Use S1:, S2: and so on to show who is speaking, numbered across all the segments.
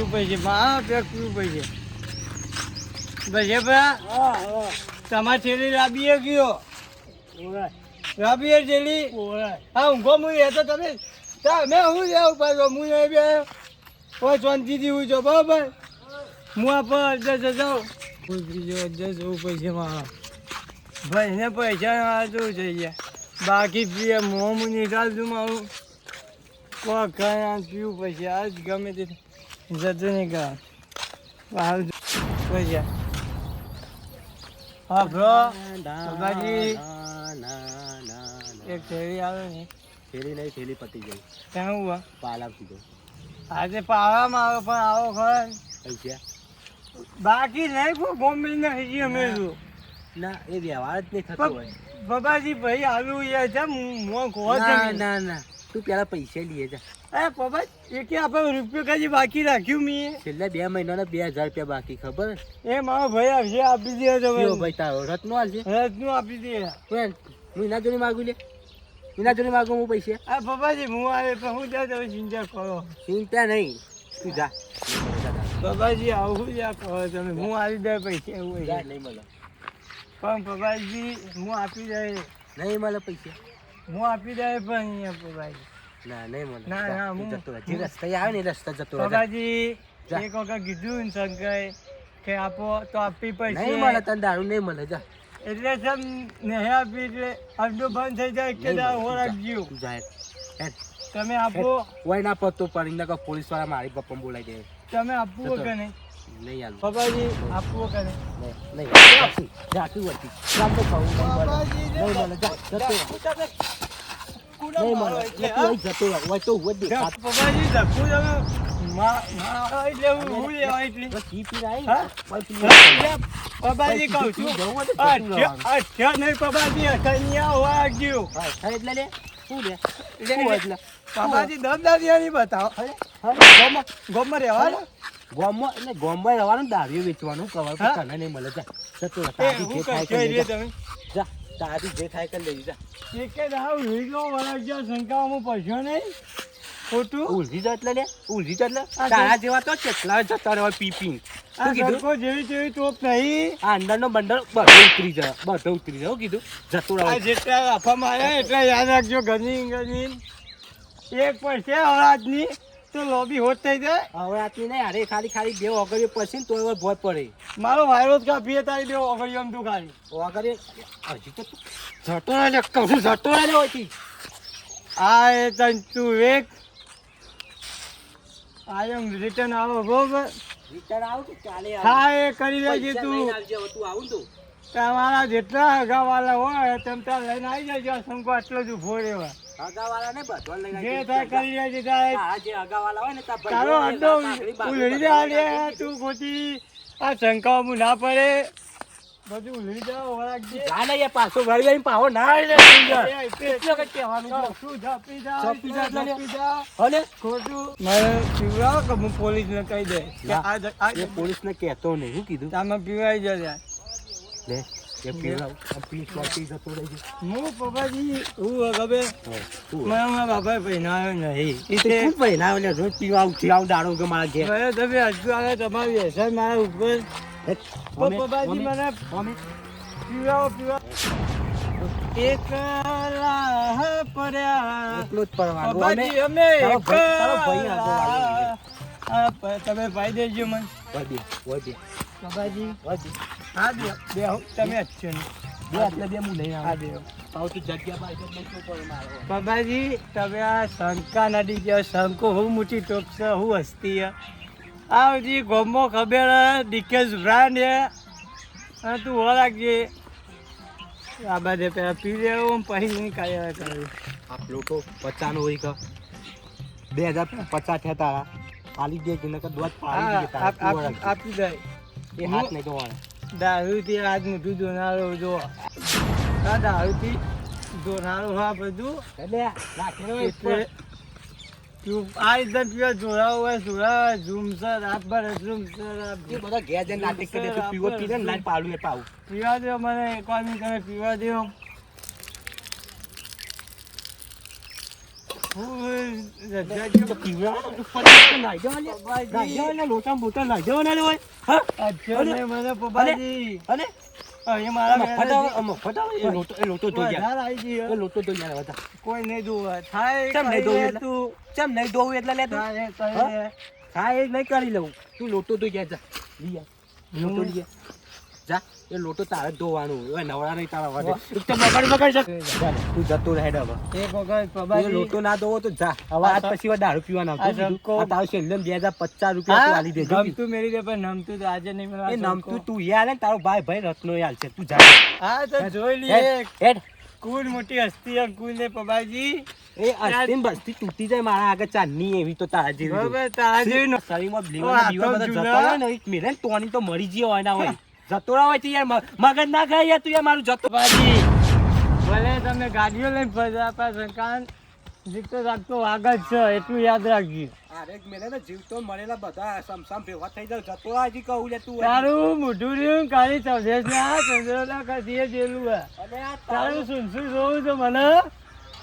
S1: પીવું પડશે પેક પીવું પડશે બસ તમારે થેલી રાબીએ ગયો રાબીએ થેલી હા ઊંઘો હું એ તો તમે મેં હું જાઉં પાછો હું એ બે શાંતિથી હું છો બરાબર હું આ પર અડધા જાઉં બીજો અડધા જવું પડશે મારા ભાઈ ને પૈસા જવું જોઈએ બાકી પીએ મોં નીકાળતું મારું કોઈ કઈ પીવું પછી આજ ગમે તે જતો નહીં કર પૈસા હા બ્રો બાબાજી એક થેલી આવે ને
S2: થેલી નહીં થેલી પતી ગઈ
S1: ત્યાં હું
S2: પાલ આપી દો
S1: આજે પાવામાં આવે પણ આવો ખરા
S2: પૈસા
S1: બાકી નહીં કોઈ બોમ્બે નહીં અમે છું
S2: ના એ વ્યવહાર જ નહીં થતો હોય
S1: બાબાજી ભાઈ આલુ યાર છે મોં ખો
S2: ના ના ના તું પેલા પૈસા લઈએ જા
S1: એ બાબા એક આપણે રૂપિયો કાજી બાકી રાખ્યું મેં
S2: છેલ્લા 2 મહિનાના 2000 રૂપિયા બાકી ખબર
S1: એ મારો ભાઈ આવશે આપી દે તો
S2: ભાઈ તારો રત્નો હાલશે
S1: રત્નું આપી દે
S2: હું એના જોડે માગું લે એના જોડે માગું હું પૈસા
S1: આ બાબાજી હું આવે પણ હું ત્યાં તમે ચિંતા કરો
S2: ચિંતા નહીં તું જા
S1: બાબાજી આવું જ્યાં કહો તમે હું આવી દે પૈસા એવું
S2: જા નહીં મળે
S1: પણ બાબાજી હું આપી દે
S2: નહીં મળે પૈસા
S1: હું આપી દે પણ અહીંયા બાબાજી
S2: ના નહીં મળે
S1: ના ના હું
S2: જતો રહે જે રસ્તે આવે ને રસ્તા જતો રહે
S1: બાબાજી એક વખત કીધું ને શંકરે કે આપો તો આપી પૈસા
S2: નહીં મળે તને દારૂ નહીં મળે જા
S1: એટલે સમ નહીં આપી એટલે અડધો બંધ થઈ જાય કે હો રાખજો
S2: તું જા હેડ
S1: તમે આપો
S2: કોઈ ના પતો પડી ના પોલીસ વાળા મારી પપ્પા બોલાઈ દે
S1: તમે આપવો કે નહીં
S2: નહીં હાલ
S1: બાબાજી આપવો કે નહીં
S2: નહીં જા તું વળતી જામ તો ખાવું નહીં મળે જા જતો નહીં મળે તું જતો હોય તો હું જ દેખાત
S1: બાબાજી ધક્કું તમે બાબાજી કહું છું નહીં બાબાજી અહીંયા વાગ્યું
S2: એટલે લે શું લે
S1: બાબાજી દમદારિયાની બતાવો ગોમમાં રહેવા
S2: ગોમમાં એટલે ગોમમાં રહેવાનું દારૂ વેચવાનું કવર તને નહીં મળે જા જતો તારી જે થાય કરી તમે જા તારી જે થાય કરી લેજી જા
S1: એક દાવ હીરો વળગ્યા શંકામાં પૈસો નહીં ખોટું
S2: ઉલજી જા એટલે લે ઉલજી જા એટલે તારા જેવા તો કેટલા જતા રહેવા પીપી શું કીધું
S1: જેવી તેવી ટોપ નહીં
S2: આ અંદરનો બંડલ બધો ઉતરી જાય કીધું જતો રહે
S1: જેટલા આપવામાં આવ્યા એટલા યાદ રાખજો ઘરની એક પડશે અવરાજની તો લોબી હોત થઈ જાય
S2: અવરાજની નહીં અરે ખાલી 2 ઓગળીઓ પછી તો હવે ભોય પડે
S1: મારો વાયરો જ કાપીએ તારી 2 ઓગળીઓ એમ તું ખાલી
S2: ઓગળી હજી તો જતો રહે કહું છું જતો રહે હોતી
S1: આ એ તું એક આઈ એમ રિટર્ન આવો બરોબર
S2: રિટર્ન આવું કે ચાલે
S1: હા એ કરી લેજે તું
S2: તું આવું તું
S1: તમારા જેટલા હગાવાલા હોય તેમ ત્યાં લઈને આવી જાય શંકો આટલો જ ઉભો રહેવા
S2: હગાવાલા ને બધો લઈને
S1: જે થાય કરી લેજે તારે
S2: જે હગાવાલા હોય ને
S1: તારો અડ્ડો ઉલડી જાય તું ખોટી આ શંકાઓ ના પડે બધું ઉલડી જાવ વળાગજે
S2: જા ને પાછો વળી પાહો ના લે એટલો કે કહેવાનું
S1: શું ઝાપી જા
S2: હલે
S1: ખોટું મારે પીવડાવો કે હું પોલીસને કહી દે કે આ
S2: પોલીસને કહેતો નહીં શું કીધું
S1: તમે પીવાઈ જશે
S2: લે એ પીવડાવ પીસ વાટી જતો રહેજો
S1: હું પપ્પાજી હું ખબર મારા બાપા પહેરાયો નહીં
S2: એ ખૂબ પહેરાવ લે રોજ પીવા ઉઠી આવું દાડો કે મારા ઘેર
S1: તમે હજુ આવે તમારી વ્યસન મારા ઉપર પપ્પાજી મને પીવા એક રાહ પડ્યા
S2: એટલું જ પડવાનું
S1: પપ્પાજી અમે તમે પાઈ દેજો મને
S2: વધી
S1: પપ્પાજી હા દે તમે જ છો ને
S2: બે હું લઈ
S1: હા દે
S2: પાવતી જગ્યા પાસે નહીં પડે મારો
S1: બાબાજી તમે આ શંકા નદી ગયા શંકો હું મોટી ટોપ છે હું હસ્તી આ બધી ગોમો ખબર ડીકેસ બ્રાન્ડ હે અને તું ઓળખજે આ બધે પેલા પી લેવું પછી નહીં કાર્ય કર્યું
S2: આ પ્લોટો 50 નો હોય કે 2050 થયા તારા આલી દે કે નકર દોત પાડી દે તારા
S1: આપી દે
S2: એ હાથ નહીં ધોવાના
S1: દારૂથી આજ મોટું જોનારો જો આ દારૂથી જોનારો હા બધું
S2: એટલે રાખેલો
S1: એટલે તું આ રીતે પીવા જોડાવો હોય જોડા ઝૂમસર રાત ભર ઝૂમસર
S2: એ બધા ઘેર જઈને નાટક કરે તો પીવો પીને લાઈટ પાડું એ પાવું
S1: પીવા દો મને એકવાર તમે પીવા દો
S2: તો પીવડાવો ને, પડી નાઈ જવા લે. નાઈ જવા ને, લોટા બોટા નાઈ જવા ને લે હોય. હા?
S1: અચ્છા નહીં મને પપ્પાજી.
S2: અને
S1: એ મારા
S2: મફત આવે, મફત આવે. એ લોટો ધોઈ યાર.
S1: વધારે આવી ગઈ
S2: એ લોટો ધોઈ યાર બધા.
S1: કોઈ નહીં દોવા થાય
S2: કેમ નહીં
S1: કરી
S2: ધોવું
S1: લે
S2: એટલે?
S1: તું
S2: ચમ નહીં ધોવું એટલે લે તું?
S1: થાય કરી
S2: હા?
S1: લે.
S2: હા એ નહીં કરી લઉં. તું લોટો ધોઈ યાર જા. લી યાર. લોટો લી યાર. જા. એ લોટો તારે જ ધોવાનું. ઓય નવરા નહીં તારા વાટે. તું તો બગાડી જા. જા ને, તું જતો રહે હવે.
S1: એક વખત
S2: એ
S1: પપ્પાજી
S2: લોટો ના ધોવો તો જા. હવે આજ પછી દારૂ પીવાના
S1: આ ઝબકો.
S2: આ તારો છેલ્લે 2050 રૂપિયા તું આલી દેજો.
S1: ગમતું મેરી દે પણ નમતું તો આજે નહીં મળે.
S2: એ નમતું તું યાર ને તારો ભાઈ રત્નો યાર છે. તું જા.
S1: હા તો જોઈ લઈએ
S2: હેડ, હેડ.
S1: કુલ મોટી હસ્તી છે કુલ ને પપ્પાજી.
S2: એ અસ્તીન બસ્તી તૂટી જાય મારા આગળ ચાંદની એવી તો તારા જેવી જો.
S1: બરાબર તારા જેવી ન-
S2: શરીરમાં
S1: ઓ,
S2: લીવરના
S1: આ
S2: દીવા
S1: તો
S2: બધા
S1: જૂના.
S2: જતા હોય ને, એક મેરે ને તોની તો મરી ગયો હોય ના હોય. જતો રહો હોય તો યાર મગજ ના ખાય યાર તું યાર મારું જતો.
S1: પપ્પાજી ભલે તમે ગાડીઓ લઈને ફરતા પાછળ કાન જીતતો રાખતો વાગ જ છે એટલું યાદ રાખજો.
S2: અરે મેરે ને જીવતો મળેલા બધા સમસામ ભેગા થઈ જાવ જતો રહો હજી કહું લે તું.
S1: તારું મોઢું રહ્યું કાળી ચૌધેશ ના ચંદ્રના કસીએ જેલું હે.
S2: અને આ
S1: તારું સુનસુન જોવું તો મને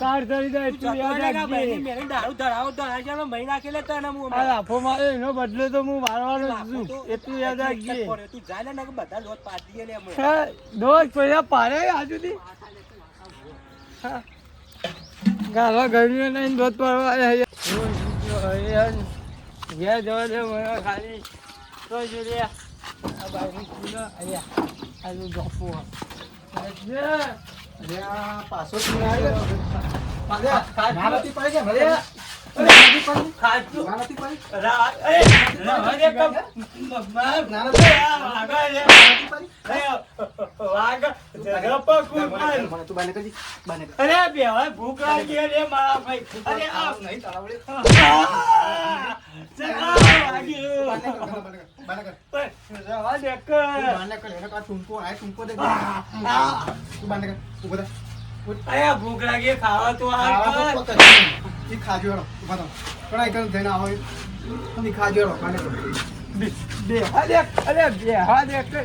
S1: કાર કરી દે એટલું યાદ રાખજે.
S2: મેરે દારૂ ધરાવો તો આ જાનો મહી નાખેલે તો એને હું
S1: આ લાફો મારે એનો બદલો તો હું મારવાનો જ છું એટલું યાદ રાખજે.
S2: તું જા ને નકર બધા લોટ પાડી દે લે અમે.
S1: હા, દોસ્ત પૈસા પાડે આજુથી હા. ગાળવા ગળ્યું નહીં દોત પાડવા ઘેર જવા દે મને ખાલી તો જોઈએ આ બાઈની ચૂલો અહીંયા આજુ ગપો
S2: પાછો
S1: અરે બેવા ભૂખ લાગી અરે મારા ભાઈ અરે આ નહીં તારાવડે જવા દે અરે ભૂખ લાગી ખાવા તો આ બેહા દે અરે બેહા દે કરે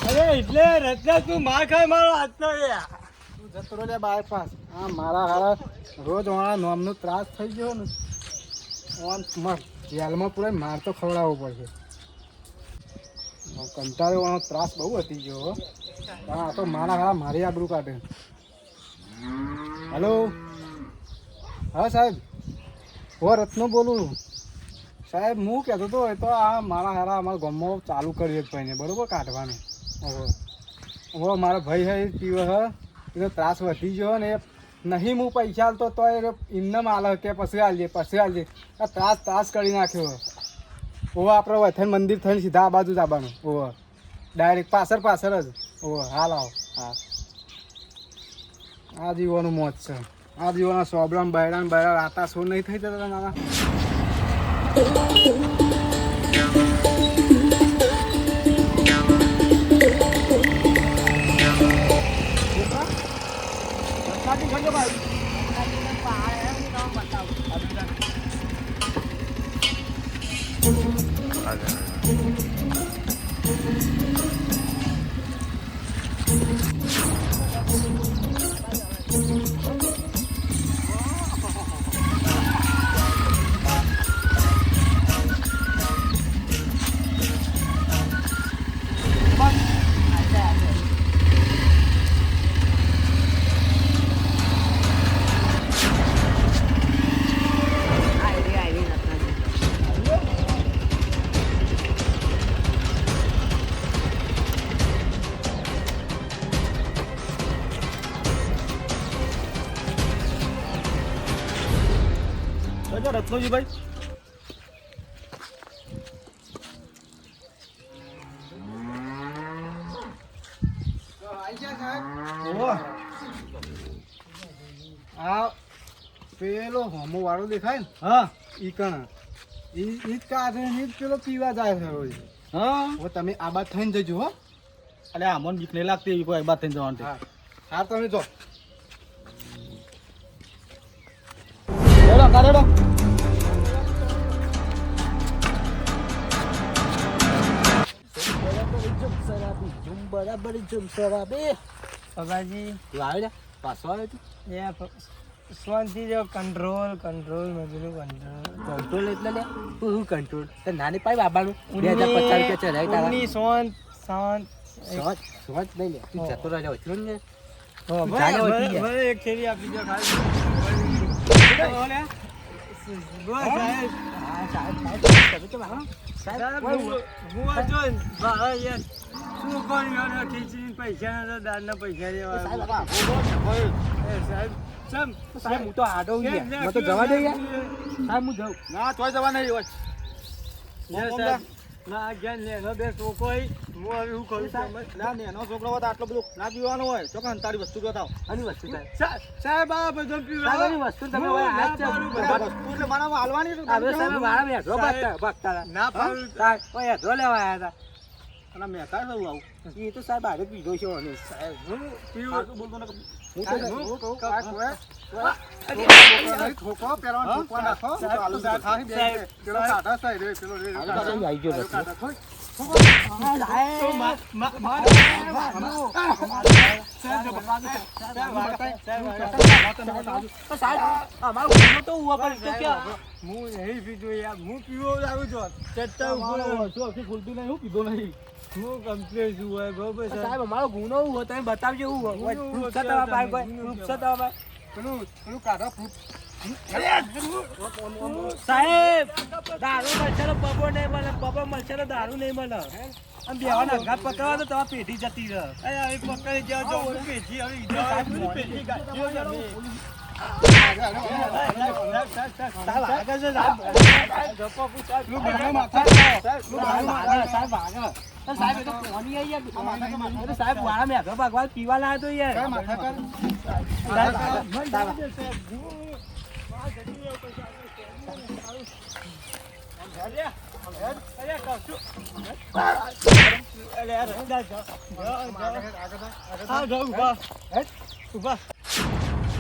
S1: અરે એટલે રત્ના તું માર ખાય મારો હાથનો યાર
S3: બાયપાસ હા મારા હારા રોજ મારા નોમનો ત્રાસ થઈ ગયો ને જેલમાં પૂરા માર તો ખવડાવવો પડશે કંટાળો વાળો ત્રાસ બહુ વધી ગયો હો. પણ આ તો મારા હારા મારી આબરૂ કાઢે. હેલો હા સાહેબ હો રત્નો બોલું સાહેબ હું કહેતો હતો એ તો આ મારા હારા અમારા ગામમાં ચાલુ કરીએ જ ભાઈને બરાબર કાઢવાનું. હવે મારો ભાઈ હે એ પીવે હે એનો ત્રાસ વધી ગયો ને એ નહીં હું પૈસા આલતો તો એ એમને માલે કે પછી આલજે આ ત્રાસ કરી નાખ્યો. ઓવે આપણે વથન મંદિર થઈને સીધા આ બાજુ જ આવવાનું. ઓવે ડાયરેક્ટ પાછળ જ. ઓવે હાલ આવો હા આ જીવવાનું મોજ છે. આ જીવવાના સોબરામ બૈરાન આતા સો નહીં થઈ જતા મારા.
S2: રત્નોજી ભાઈ
S3: આ પેલો હોમો વાળો દેખાય ને
S2: હા
S3: ઈ કણ ઈ જ કાઢે ને ઈ જ પેલો પીવા જાય છે રોજ.
S2: હા
S3: હવે તમે આ બાદ થઈને જજો હો.
S2: અલે આમોન બીક નહીં લાગતી એવી કોઈ બાત થઈને જવાનું.
S3: હા હા તમે જો
S2: હેડો કાઢો બરાબર જમશે બાબે
S1: પગાજી
S2: તું આવે ને પાછો આવે તું
S1: શાંતિ જો કંટ્રોલ મજૂરી કંટ્રોલ
S2: કંટ્રોલ એટલે લે તું શું કંટ્રોલ તો નાની પાઈ બાબાનું 2050 રૂપિયા ચલાવી તારા
S1: ઉન્ની શાંત
S2: સોચ લઈ લે તું જતો રહેજો એટલો ને
S1: ભલે એક થેલી આપી દો ખાલી બોલ સાહેબ
S2: હા સાહેબ તમે તો મારો
S1: સાહેબ હું વાંચો ને બહાર યાર શું કર્યું ખીચડી પૈસા ના દાળના પૈસા દેવા સાહેબ
S2: સાહેબ હું તો આડો હું તો જવા દે યાર સાહેબ હું જાઉં
S3: ના તોય જવા નહીં હોય
S1: ના જ્ઞાન લેનો બે છોકરો હું હવે શું કરું
S3: ના નેનો છોકરો હોય તો આટલો બધો ના પીવાનો હોય ચોક્કસ અંતારી વસ્તુ બતાવો
S2: આની વસ્તુ
S1: સાહેબ આ બધો
S2: સાહેબ આની વસ્તુ તમે હોય આ જ
S3: વસ્તુ એટલે મારા હાલવાની છે.
S2: હવે સાહેબ વાળા મેં હેઠો ભાગતા
S1: ના પાડું
S2: સાહેબ ઓય હેઠો લેવા આવ્યા
S3: અને મેં કાંઈ થયું આવું
S2: હતા એ તો સાહેબ આગળ પીધો છે અને
S1: સાહેબ હું પીવું
S3: સાચું બોલતો ને
S2: હું તો
S3: ઠોકો પહેરવાનો ઠોકો નાખો ચાલુ ખાઈ બે પેલો કાઢા સાઈડ રે પેલો રે
S2: આવી ગયો નથી
S1: હું નહીં પીધો યાર હું પીવો આવું છું ચટ્ટા
S3: ખુલતું નહીં હું પીધો નહીં
S1: હું કમ્પ્લેટ છું હોય બરોબર
S2: સાહેબ અમારો ગુનો એવું હોય તમે બતાવજો એવું હોય પ્રૂફ છે તમારા પાસે કોઈ પ્રૂફ છે તમારા પાસે
S3: પેલું કાઢા
S2: સાહેબ દારૂ મળશે તો બબો નહીં મળે બબો મળશે તો દારૂ નહીં મળે આમ બેવાના ઘાત પકડવા તો તમારી પેઢી જતી રહે
S1: અરે હવે પકડી જાઓ જો પેજી હવે પેજી ગાડીઓ
S2: સાહેબ વાળા મેં ભગવાન પીવા લાવ્યો તો યાર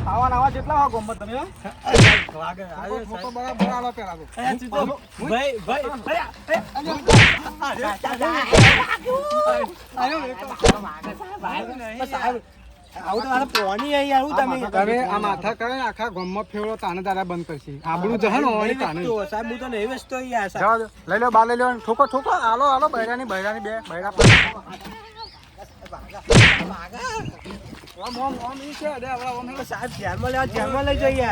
S3: આવા જેટલા હો ગોમત તમે બરાબર આલો પેલા
S2: આવું તો મારે પોણી આવી આવું
S3: તમે આ માથા કરે ને આખા ગામમાં ફેવડો તાને તારા બંધ કરશે આબરૂ જહે ને ઓણી તાને
S2: સાહેબ હું તો નહીં વેચતો યાર
S3: જવા દો લઈ લો બાર લઈ લો ઠોકો આલો બૈરાની બે બૈરા
S2: સાહેબ ધ્યાનમાં લઈ જઈએ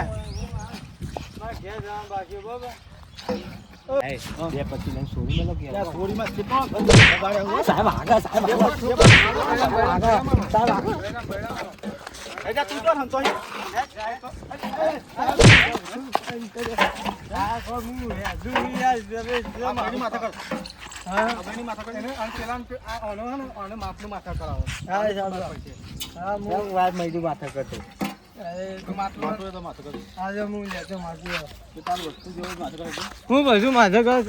S2: બે પછી લઈને સોરી મેલો કે
S3: સોરીમાં
S2: સાહેબ આગા સાહેબ
S3: તું તો હંતો માથા કર માથું માથા કરાવો
S2: વાત મજૂર માથા કરતો
S1: હું બધું માથે કર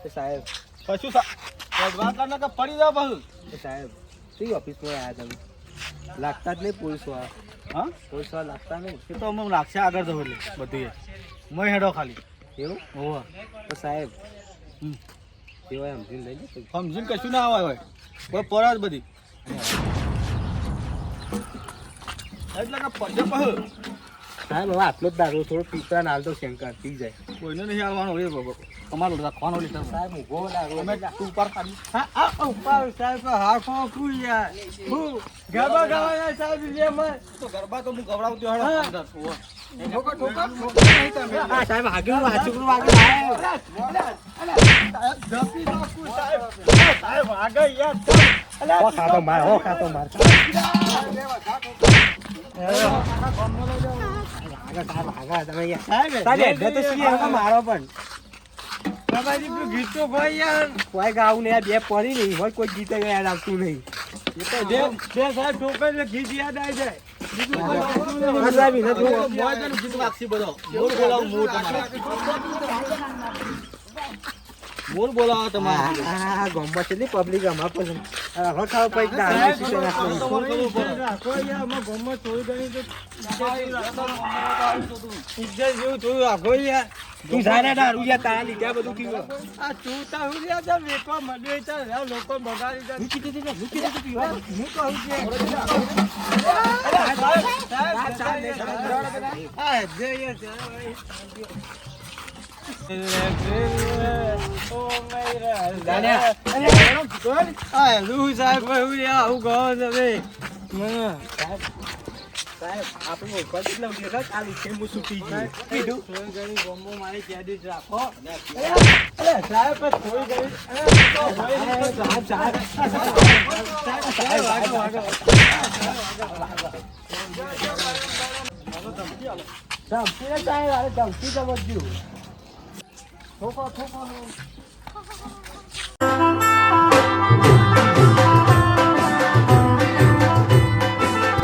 S2: સાહેબ
S3: કશું પડી જાવ પાછું
S2: સાહેબ કઈ ઓફિસમાં આવ્યા તમે લાગતા જ નહીં પોલીસ વાળા
S3: હા
S2: પોલીસ વાળા લાગતા નહીં
S3: એ તો અમને લાગશે આગળ જવું એટલે બધું મય હેડો ખાલી
S2: એવું
S3: હોવા
S2: તો સાહેબ એવા સમજીને લઈ લે
S3: સમજીને કશું ના આવે હોય કોઈ પરા જ બધી એટલે કે પડે પહ
S2: સાહેબ હવે આટલો જ દારૂ થોડો પીતા ના હાલતો શંકા પી જાય
S3: કોઈને નહીં આવવાનો એ બાબા તમારો રાખવાનો લીધો
S2: સાહેબ ઊભો દારૂ
S3: અમે તું ઉપર ખાલી
S1: ઉપર સાહેબ હા કોકું યાર હું ગરબા ગાવાના સાહેબ લે મત
S3: તો ગરબા તો હું ગવડાવતો હેડો અંદર હોવા
S2: હા સાહેબ આગળ વાંચું આગળ
S1: સાહેબ આગળ યાર
S2: ખાતો માર મારો પણ
S1: બાબાજી તું ગીત તો કોઈ યાર
S2: કોઈ ગાવું નહીં બે પડી નહીં હોય કોઈ ગીત યાદ આવતું નહીં
S1: બે સાહેબ ઠોકર ગીત યાદ આવી જાય
S3: ગીત વાગશી બધો મોર બોલાવું મોર તમારા
S1: બોલ બોલાવો તમારે
S2: આ ગામમાં કેટલી પબ્લિક અમાર પર હવે ખાવ પૈસા
S1: સાહેબ,
S2: દારૂ પીને રાખવાનું.
S1: તમારે ઇજ્જત રાખો યાર, અમારા ગામમાં ચોરી કરી તો ઇજ્જત જેવું થોડું રાખો યાર.
S2: તું જાને દારૂ યાર તારા લીધે આ બધું થયું.
S1: આ ચૂતા હું યાર તો વેચવા માંડ્યો છે, યાર લોકો બગાડી દે.
S2: હું કીધું તું, હું કીધું તું પીવા.
S1: હું કહું છું. આ જઈએ છે, આ લું સાહેબ હું યાર આવું કહો તમે મને
S2: સાહેબ આપણે ઉપર કેટલા ઉઠ્યો છે કાલ ઉઠે હું સૂટી ગયું કીધું
S1: થોડી ઘણી બોમ્બો મારી કેદી રાખો. અરે સાહેબ પણ થોડી ઘણી
S2: સાહેબ
S1: સાહેબ વાગો વાગો.
S2: ધમકી ને સાહેબ અરે ધમકી સમજ્યું. થોપો થોપો